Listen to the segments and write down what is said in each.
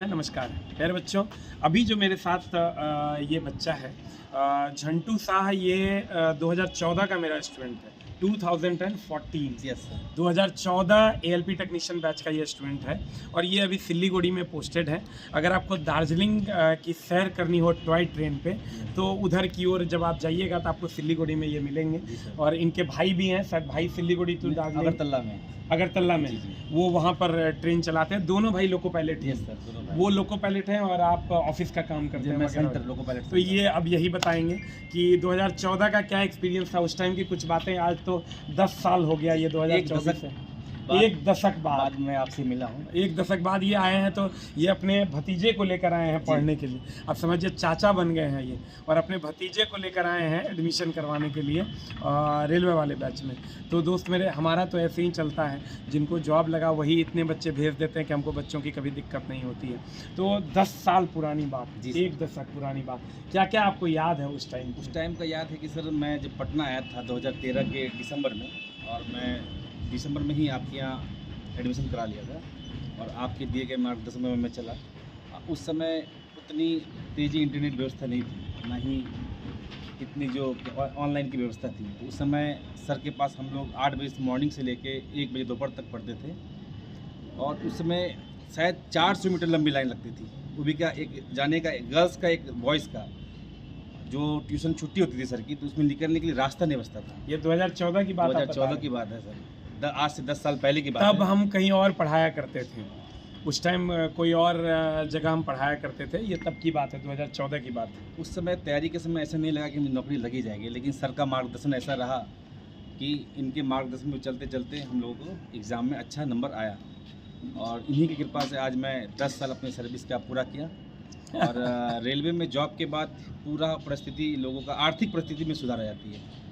नमस्कार प्यारे बच्चों। अभी जो मेरे साथ ये बच्चा है झंटू शाह, ये 2014 का मेरा स्टूडेंट है। 2014 yes sir. 2014 ALP technician batch का ये स्टूडेंट है और ये अभी सिल्लीगुड़ी में पोस्टेड है। अगर आपको दार्जिलिंग की सैर करनी हो टॉय ट्रेन पे तो उधर की ओर जब आप जाइएगा तो आपको सिल्लीगुड़ी में ये मिलेंगे। और इनके भाई भी हैं, शायद भाई सिल्लीगुड़ी टू दार्जिलिंग अगरतला में वो वहाँ पर ट्रेन चलाते हैं। दोनों भाई लोको पायलट हैं। वो लोको पायलट हैं और आप ऑफिस का काम करते हैं सेंटर लोको पायलट। तो ये अब यही बताएंगे कि 2014 का क्या एक्सपीरियंस था, उस टाइम की कुछ बातें। आज तो 10 साल हो गया ये 2014 से, एक दशक बाद मैं आपसे मिला हूँ। एक दशक बाद ये आए हैं। तो ये अपने भतीजे को लेकर आए हैं पढ़ने के लिए। अब समझिए चाचा बन गए हैं ये, और अपने भतीजे को लेकर आए हैं एडमिशन करवाने के लिए रेलवे वाले बैच में। तो दोस्त मेरे, हमारा तो ऐसे ही चलता है, जिनको जॉब लगा वही इतने बच्चे भेज देते हैं कि हमको बच्चों की कभी दिक्कत नहीं होती है। तो 10 साल पुरानी बात, एक दशक पुरानी बात, क्या क्या आपको याद है उस टाइम का याद है कि सर मैं जब पटना आया था 2013 के दिसंबर में, और मैं दिसंबर में ही आपके यहाँ एडमिशन करा लिया था और आपके दिए गए मार्गदर्शन में मैं चला। उस समय उतनी तेज़ी इंटरनेट व्यवस्था नहीं थी, ना ही इतनी जो ऑनलाइन की व्यवस्था थी। तो उस समय सर के पास हम लोग 8 बजे मॉर्निंग से लेके 1 बजे दोपहर तक पढ़ते थे, और उस समय शायद 400 मीटर लंबी लाइन लगती थी। वो भी क्या, एक जाने का, एक गर्ल्स का, एक बॉयज़ का। जो ट्यूशन छुट्टी होती थी सर की, तो उसमें निकलने के लिए रास्ता नहीं बचता था। ये 2014 की बात, 2014 की बात है सर, आज से 10 साल पहले की बात तब हम कहीं और पढ़ाया करते थे। उस टाइम कोई और जगह हम पढ़ाया करते थे। ये तब की बात है, 2014 की बात है। उस समय तैयारी के समय ऐसा नहीं लगा कि नौकरी लगी जाएगी, लेकिन सर का मार्गदर्शन ऐसा रहा कि इनके मार्गदर्शन में चलते चलते हम लोगों को एग्ज़ाम में अच्छा नंबर आया, और इन्हीं की कृपा से आज मैं 10 साल अपनी सर्विस का पूरा किया। और रेलवे में जॉब के बाद पूरा परिस्थिति, लोगों का आर्थिक परिस्थिति में सुधार आ जाती है।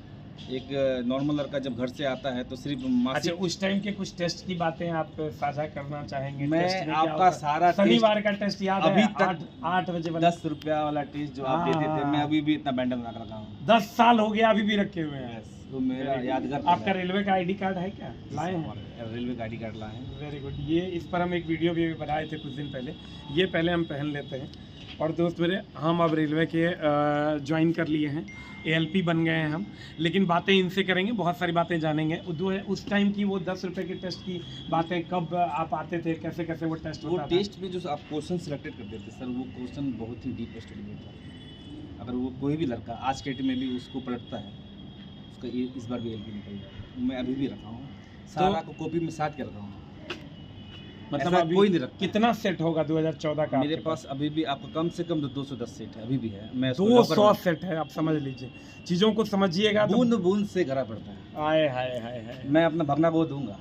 एक नॉर्मल लड़का जब घर से आता है तो सिर्फ अच्छा, उस टाइम के कुछ टेस्ट की बातें आप साझा करना चाहेंगे? मैं आपका सारा शनिवार का टेस्ट याद अभी है? तक 8 बजे वाला 10 रुपया वाला टेस्ट जो आप देते थे, मैं अभी भी इतना बैंडल बना कर रखा हूँ। 10 साल हो गया, अभी भी रखे हुए हैं। तो मेरा यादगार। आपका रेलवे का आईडी कार्ड है क्या? लाए हैं? रेलवे का आईडी कार्ड लाए हैं। Very good. ये इस पर हम एक वीडियो भी बनाए थे कुछ दिन पहले। ये पहले हम पहन लेते हैं। और दोस्त मेरे, हम अब रेलवे के ज्वाइन कर लिए हैं, एएलपी बन गए हैं हम। लेकिन बातें इनसे करेंगे, बहुत सारी बातें जानेंगे। उस टाइम की वो 10 रुपये के टेस्ट की बातें, कब आप आते थे, कैसे कैसे वो टेस्ट होता था? वो टेस्ट में जो आप क्वेश्चन सिलेक्टेड करते थे सर, वो क्वेश्चन बहुत ही डीप स्टडी में था। अगर वो कोई भी लड़का आज के डेट में भी उसको पलटता है, उसका इस बार भी एएलपी निकल जाए। मैं अभी भी रखा हूँ सारा को, कॉपी में साथ के रखा हूँ। मतलब अभी कोई नहीं रखा। कितना सेट होगा 2014 का? मेरे पास अभी भी आपको कम से कम 210 सेट है, अभी भी है। मैं 200 सेट है, आप समझ लीजिए। चीज़ों को समझिएगा, बूंद बूंद से घरा पड़ता है। आए हाय हाय हाय। मैं अपना भगना को दूंगा।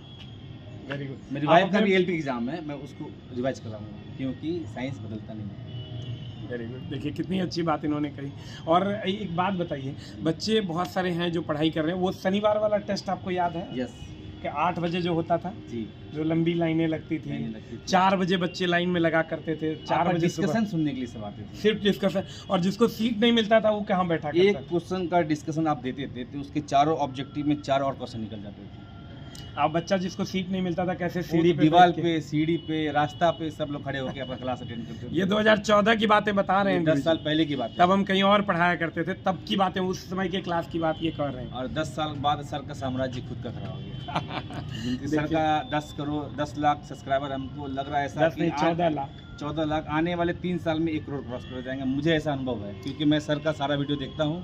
Very good. मेरी वाइफ का भी एएलपी एग्जाम है, मैं उसको रिवाइज कराऊंगा, क्योंकि साइंस बदलता नहीं है। Very good. देखिए कितनी अच्छी बात इन्होंने कही। और एक बात बताइए, बच्चे बहुत सारे हैं जो पढ़ाई कर रहे हैं, वो शनिवार वाला टेस्ट आपको याद है? यस। कि 8 बजे जो होता था जी, जो लंबी लाइनें लगती थी, 4 बजे बच्चे लाइन में लगा करते थे। 4 बजे डिस्कशन सुनने के लिए सब आते थे, सिर्फ डिस्कशन। और जिसको सीट नहीं मिलता था वो कहाँ बैठा करता? एक क्वेश्चन का डिस्कशन आप देते थे तो उसके चारों ऑब्जेक्टिव में 4 और क्वेश्चन निकल जाते थे। अब बच्चा जिसको सीट नहीं मिलता था, कैसे सीढ़ी पे, दीवार पे, सीढ़ी पे, रास्ता पे सब लोग खड़े होकर अपना क्लास अटेंड करते थे। ये 2014 की बातें बता रहे हैं, 10 साल पहले की बात है। तब हम कहीं और पढ़ाया करते थे, तब की बातें, उस समय के क्लास की बात ये कर रहे हैं। और 10 साल बाद सर का साम्राज्य खुद का खड़ा हो गया। जिनकी सर का 10 लाख सब्सक्राइबर, हमको लग रहा है ऐसा कि 14 लाख आने वाले 3 साल में 1 करोड़ क्रॉस कर जाएंगे। मुझे ऐसा अनुभव है, क्योंकि मैं सर का सारा वीडियो देखता हूँ,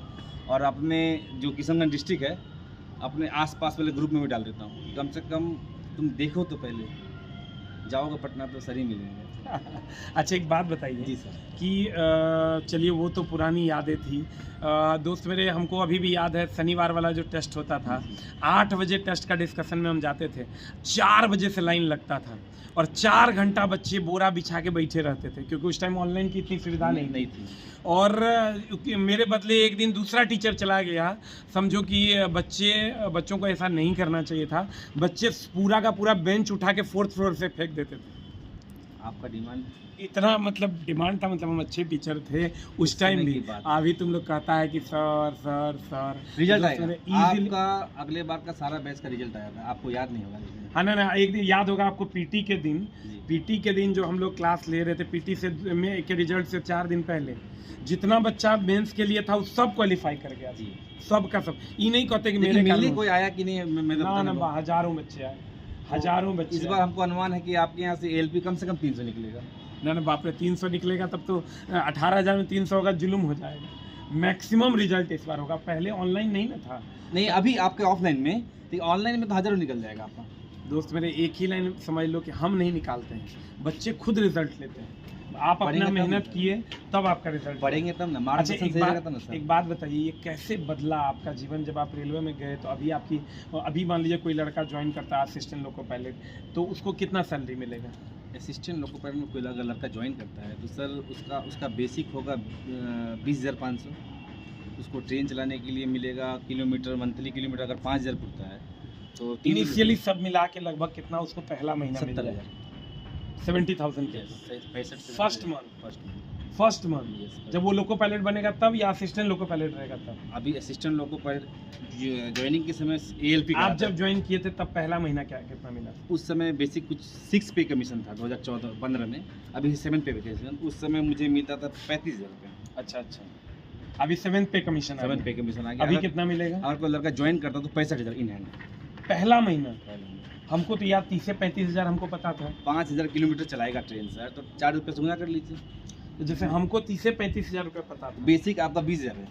और अपने जो किशनगंज डिस्ट्रिक्ट है, अपने आसपास वाले ग्रुप में भी डाल देता हूँ। कम से कम तुम देखो तो, पहले जाओगे पटना तो सर ही मिलेंगे। अच्छा, एक बात बताइए जी सर, कि चलिए वो तो पुरानी यादें थी। दोस्त मेरे, हमको अभी भी याद है शनिवार वाला जो टेस्ट होता था, 8 बजे टेस्ट का डिस्कशन में हम जाते थे, 4 बजे से लाइन लगता था, और 4 घंटा बच्चे बोरा बिछा के बैठे रहते थे, क्योंकि उस टाइम ऑनलाइन की इतनी सुविधा नहीं थी। और मेरे बदले एक दिन दूसरा टीचर चला गया। समझो कि बच्चों को ऐसा नहीं करना चाहिए था। बच्चे पूरा का पूरा बेंच उठा के 4th फ्लोर से फेंक देते थे। आपका डिमांड इतना मतलब डिमांड था, मतलब हम अच्छे टीचर थे उस टाइम समय भी। की बात। अभी तुम लोग कहता है कि सर सर सर रिजल्ट दोस्त आएगा मेरे easily- आपका, अगले बार का सारा बैच का रिजल्ट आया था, आपको याद नहीं होगा लेकिन। हाँ ना, एक दिन याद होगा आपको पीटी के दिन। जी। पीटी के दिन जो हम लोग क्लास ले रहे थे, पीटी से में के रिजल्ट से 4 दिन पहले जितना बच्चा मेंस के लिए था वो सब क्वालिफाई कर गया जी। सब का सब। ये नहीं कहते कि लेकिन मेरे मिलने कारण कोई आया कि नहीं? मैं तो ना बताने ना, को। हजारों बच्चे आए, हजारों बच्चे इस आए। बार हमको अनुमान है कि आपके यहाँ से एलपी कम से कम 300 निकलेगा। ना ना बाप रे, 300 निकलेगा तब तो 18,000 में 300 होगा, जुल्म हो जाएगा। मैक्सिमम रिजल्ट इस बार होगा, पहले ऑनलाइन नहीं ना था नहीं, अभी आपके ऑफलाइन में, तो ऑनलाइन में तो हजारों निकल जाएगा आपका। दोस्त मेरे। एक ही लाइन समझ लो कि हम नहीं निकालते हैं, बच्चे खुद रिजल्ट लेते हैं। आप पढ़ेंगे अपना तब मेहनत ना। किए तब आपका रिजल्ट पढ़ेंगे तब ना, अच्छा मार्गदर्शन एक सही रहेगा तब ना बात, सर। एक बात बताइए, ये कैसे बदला आपका जीवन जब आप रेलवे में गए? तो अभी आपकी, अभी मान लीजिए कोई लड़का ज्वाइन करता है असिस्टेंट लोको पायलट, तो उसको कितना सैलरी मिलेगा? असिस्टेंट लोको पायलट में कोई अगर लड़का ज्वाइन करता है तो सर उसका बेसिक होगा 20,500। उसको ट्रेन चलाने के लिए मिलेगा, किलोमीटर मंथली किलोमीटर अगर 5,000 पड़ता है तो इनिशियली सब मिला के लगभग कितना उसको पहला महीना मिल 70,000। जाएगा? 70,000 के 65 first month, first first month जब वो लोको पायलट बनेगा तब, या असिस्टेंट लोको पायलट रहेगा तब? अभी असिस्टेंट लोको पायलट ज्वाइनिंग के समय एएलपी आप जब ज्वाइन किए थे तब पहला महीना क्या कितना मिला? उस समय बेसिक कुछ 6 पे कमीशन था 2014-15 में। अभी 7 पे कमीशन, उस समय मुझे मिलता था 35,000 रुपये। अच्छा अच्छा, अभी 7th पे कमीशन 7 पे कमीशन आ गया। अभी अगर- कितना मिलेगा अगर कोई लड़का ज्वाइन करता तो 65,000 इन हैंड। पहला महीना? हमको तो यार 30 से 35,000 हमको पता था। 5,000 किलोमीटर चलाएगा ट्रेन सर, तो 4 रुपये से गुना कर लीजिए। तो जैसे हमको 30 से 35,000 रुपये पता था। बेसिक आपका 20,000 है,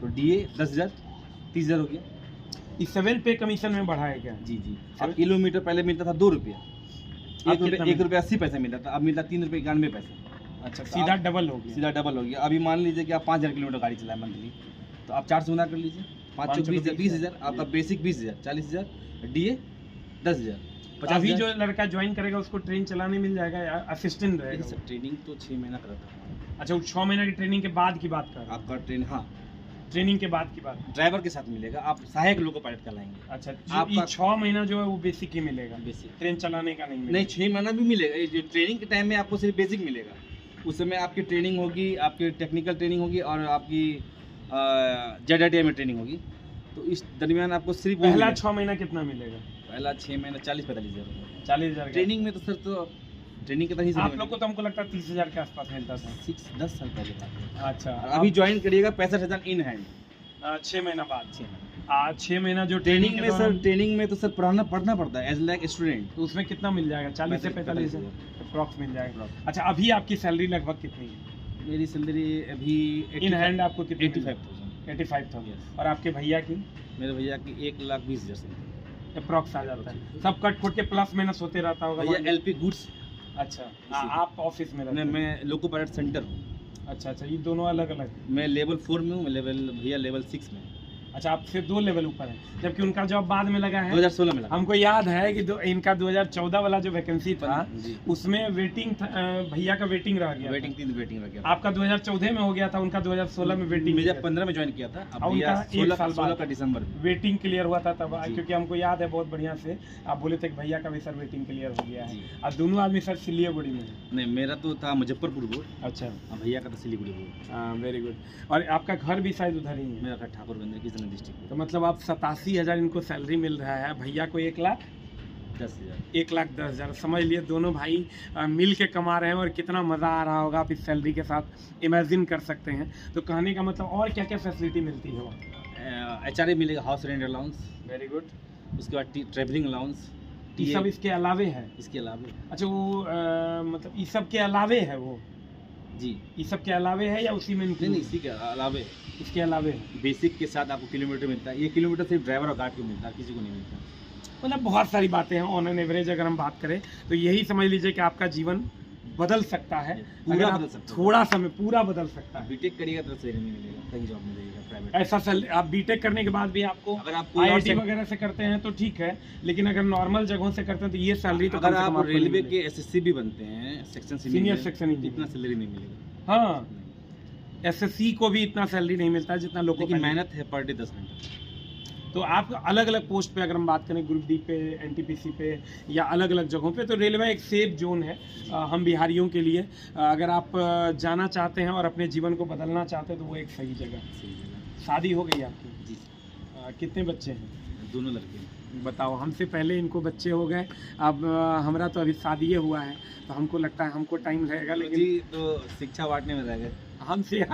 तो डीए 10,000, 30,000 हो गया। इस 7 पे कमीशन में बढ़ा है क्या? जी जी। अब किलोमीटर पहले मिलता था 2 रुपया, अब कितना 1 रुपया 80 पैसा मिलता था, अब मिलता 3 रुपये 91 पैसा। अच्छा, तो सीधा आप- डबल हो गया। सीधा डबल हो गया। अभी मान लीजिए कि आप 5,000 किलोमीटर गाड़ी चलाए मंथली, तो आप 4 से गुना कर लीजिए। 5 5 चौक 20,000, आपका बेसिक 20,000, 40,000, डीए 10,000, अभी 50,000। जो लड़का ज्वाइन करेगा उसको ट्रेन चलाने मिल जाएगा या असिस्टेंट रहेगा वो? सर ट्रेनिंग तो 6 महीना का रहता है अच्छा, वो 6 महीने की ट्रेनिंग के बाद की बात कर रहे आपका। ट्रेन हाँ, हैं? ट्रेनिंग के बाद की बात। ड्राइवर के साथ मिलेगा, आप सहायक लोको पायलट कहलाएंगे। अच्छा, आपका- ये 6 महीना जो है वो बेसिक ही मिलेगा, बेसिक ट्रेन चलाने का नहीं मिलेगा? नहीं, 6 महीना भी मिलेगा। ये जो ट्रेनिंग के टाइम में आपको सिर्फ बेसिक मिलेगा। उस समय आपकी ट्रेनिंग होगी, आपकी टेक्निकल ट्रेनिंग होगी और आपकी जेडआईटीआई में ट्रेनिंग होगी। तो इस दरमियान आपको सिर्फ वो पहला मिलेगा। 6 महीना कितना मिलेगा? पहला 6 महीना 40-45,000 रुपये। 40,000 ट्रेनिंग में तो सर, तो ट्रेनिंग के तरीके से आप लोग को तो हमको लगता है 30,000 के आसपास मिलता था। 10 साल पहले बात है। अच्छा, अभी ज्वाइन करिएगा 65,000 इन हैंड। 6 महीना बाद। 6 महीना 6 महीना जो ट्रेनिंग में के सर, दौरान- ट्रेनिंग में तो सर पढ़ना पड़ता है एज लाइक स्टूडेंट। तो उसमें कितना मिल जाएगा? 40 से 45,000 अप्रॉक्स मिल जाएगा। Approx। अच्छा, अभी आपकी सैलरी लगभग कितनी है? मेरी सैलरी अभी इन हैंड आपको कितनी? 85,000। 85,000। Yes। और आपके भैया की मेरे भैया की 1,20,000 से। अप्रॉक्स आ जाता है, सब कट फुट के प्लस माइनस होते रहता होगा। भैया एलपी गुड्स, अच्छा, आप ऑफिस में रहते हैं? मैं लोको पायलट सेंटर हूँ। अच्छा अच्छा, ये दोनों अलग अलग। मैं लेवल 4 में हूँ, भैया लेवल 6 में। अच्छा, आपसे 2 लेवल ऊपर है, जबकि उनका जॉब बाद में लगा है। 2016 में लगा। हमको याद है कि इनका 2014 वाला जो वैकेंसी था जी। उसमें वेटिंग भैया का वेटिंग रह गया वेटिंग था। 3 वेटिंग रह गया। आपका 2014 में हो गया था, उनका 2016 में वेटिंग। मेरा 15 में ज्वाइन किया था, अब और भैया उनका एक 16 साल बाद का दिसंबर में। वेटिंग क्लियर हुआ था तब, जी। क्योंकि हमको याद है बहुत बढ़िया से। आप बोले थे कि भैया का भी सर वेटिंग क्लियर हो गया है। जी। और दोनों आदमी सर सिलीगुड़ी में है। नहीं, मेरा तो था मुजफ्फरपुर बोर्ड, अच्छा, और भैया का था सिलीगुड़ी बोर्ड। हाँ, वेरी गुड। और आपका घर भी शायद उधर ही है? मेरा घर ठाकुरगंज किशन डिस्ट्रिक्ट। तो मतलब आप 87,000 इनको सैलरी मिल रहा है, भैया को 1,10,000। 1,10,000। समझ लिए दोनों भाई मिल के कमा रहे हैं, और कितना मज़ा आ रहा होगा आप इस सैलरी के साथ इमेजिन कर सकते हैं। तो कहने का मतलब, और क्या क्या फैसिलिटी मिलती है वहाँ? HRA मिलेगा, house rent allowance. Very good. उसके बाद ट्रैवलिंग अलाउंस, ये सब इसके अलावे है? इसके अलावा अच्छा, वो मतलब ये सब के अलावे है वो? जी। ये सब के अलावे है या उसी में नहीं नहीं, इसी के अलावे इसके अलावे है? बेसिक के साथ आपको किलोमीटर मिलता है। ये किलोमीटर सिर्फ ड्राइवर और गार्ड को मिलता है, किसी को नहीं मिलता। मतलब बहुत सारी बातें हैं। ऑन एन एवरेज अगर हम बात करें तो यही समझ लीजिए कि आपका जीवन बदल सकता है, पूरा अगर आप बदल सकता है। थोड़ा समय पूरा बदल सकता है। बीटेक करिएगा तो सैलरी नहीं मिलेगा, कहीं जॉब मिलेगा प्राइवेट। ऐसा आप बीटेक करने के बाद भी आपको अगर आप कोई और IIT वगैरह से करते हैं तो ठीक है, लेकिन अगर नॉर्मल जगहों से करते हैं तो ये सैलरी तो अगर कम से कम आप आपको नहीं रेलवे मिलेगी। के SSC भी बनते हैं, सेक्शन Senior section engineer। इतना सैलरी नहीं मिलेगा। हाँ, SSC को भी इतना सैलरी नहीं मिलता है जितना लोगों लेकिन को। मेहनत है पर डे 10 घंटा। तो आप अलग अलग पोस्ट पे अगर हम बात करें ग्रुप डी पे, एनटीपीसी पे या अलग अलग जगहों पे, तो रेलवे एक सेफ जोन है हम बिहारियों के लिए। अगर आप जाना चाहते हैं और अपने जीवन को बदलना चाहते हैं तो वो एक सही जगह। शादी हो गई आपकी? जी। कितने बच्चे हैं? 2 लड़के। बताओ, हमसे पहले इनको बच्चे हो गए, अब हमारा तो अभी शादी हुआ है, तो हमको लगता है हमको टाइम लगेगा, लेकिन जी तो शिक्षा बांटने में रह गए हमसे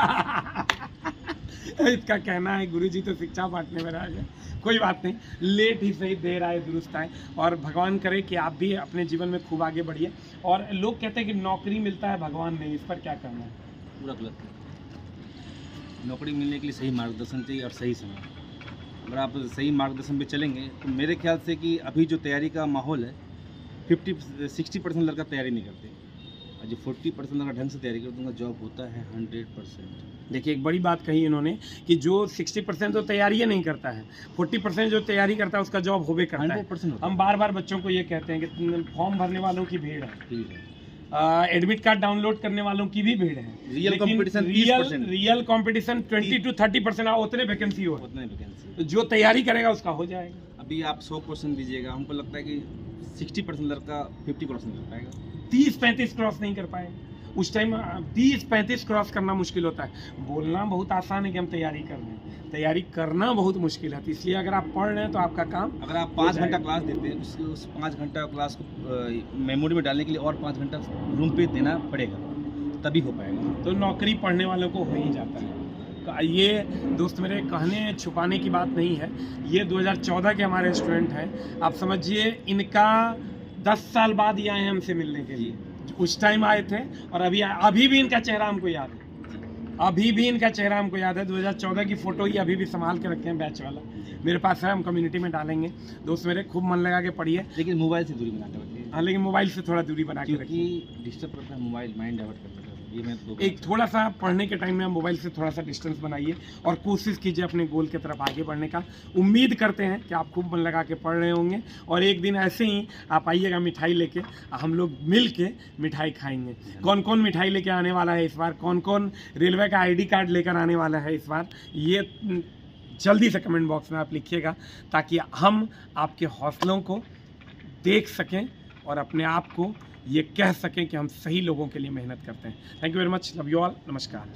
इसका कहना है गुरुजी तो शिक्षा बांटने में रह गए। कोई बात नहीं, लेट ही सही देर आए दुरुस्त आए, और भगवान करे कि आप भी अपने जीवन में खूब आगे बढ़िए। और लोग कहते हैं कि नौकरी मिलता है भगवान नहीं, इस पर क्या कहना है? पूरा गलत है। नौकरी मिलने के लिए सही मार्गदर्शन चाहिए और सही समय। अगर आप सही मार्गदर्शन पे चलेंगे तो मेरे ख्याल से कि अभी जो तैयारी का माहौल है 60% लड़का तैयारी नहीं करते, और जो 40% लड़का ढंग से तैयारी करते उनका जॉब होता है 100%। देखिए, एक बड़ी बात कही इन्होंने कि जो 60% तो तैयारी ही नहीं करता है, 40% जो तैयारी करता है उसका जॉब होबे करता है। 100% हम बार बार बच्चों को ये कहते हैं कि फॉर्म भरने वालों की भीड़ है, ठीक है। एडमिट कार्ड डाउनलोड करने वालों की भी भीड़ है, real competition real competition 20 to 30% उतने वैकेंसी हो, उतने वैकेंसी। तो जो तैयारी करेगा उसका हो जाएगा। अभी आप 100% दीजिएगा, हमको लगता है कि 60% लड़का 50% कर पाएगा। 30-35 क्रॉस नहीं कर पाएगा। उस टाइम 30-35 क्रॉस करना मुश्किल होता है। बोलना बहुत आसान है कि हम तैयारी कर रहे हैं, तैयारी करना बहुत मुश्किल है। तो इसलिए अगर आप पढ़ रहे हैं तो आपका काम, अगर आप 5 घंटा क्लास देते हैं, उस 5 घंटा क्लास को मेमोरी में डालने के लिए और 5 घंटा रूम पे देना पड़ेगा, तभी हो पाएगा। तो नौकरी पढ़ने वालों को हो ही जाता है। तो ये दोस्त मेरे कहने छुपाने की बात नहीं है, ये 2014 के हमारे स्टूडेंट हैं। आप समझिए इनका 10 साल बाद ये आए हैं हमसे मिलने के लिए। उस टाइम आए थे और अभी भी इनका चेहरा हमको याद है, अभी भी इनका चेहरा हमको याद है। 2014 की फ़ोटो ही अभी भी संभाल के रखे हैं, बैच वाला मेरे पास है, हम कम्युनिटी में डालेंगे। दोस्त मेरे खूब मन लगा के पढ़िए, लेकिन मोबाइल से दूरी बना के रखिए। हाँ, लेकिन मोबाइल से थोड़ा दूरी बना के रखिए, क्योंकि डिस्टर्ब करता है मोबाइल, माइंड डाइवर्ट करता है। ये मैं तो एक थोड़ा सा पढ़ने के टाइम में मोबाइल से थोड़ा सा डिस्टेंस बनाइए और कोशिश कीजिए अपने गोल की तरफ आगे बढ़ने का। उम्मीद करते हैं कि आप खूब मन लगा के पढ़ रहे होंगे, और एक दिन ऐसे ही आप आइएगा मिठाई लेके, हम लोग मिल के मिठाई खाएंगे। कौन कौन मिठाई लेके आने वाला है इस बार, कौन कौन रेलवे का ID कार्ड लेकर आने वाला है इस बार, ये जल्दी से कमेंट बॉक्स में आप लिखिएगा, ताकि हम आपके हौसलों को देख सकें और अपने आप को ये कह सकें कि हम सही लोगों के लिए मेहनत करते हैं। Thank you very much, love you all, नमस्कार।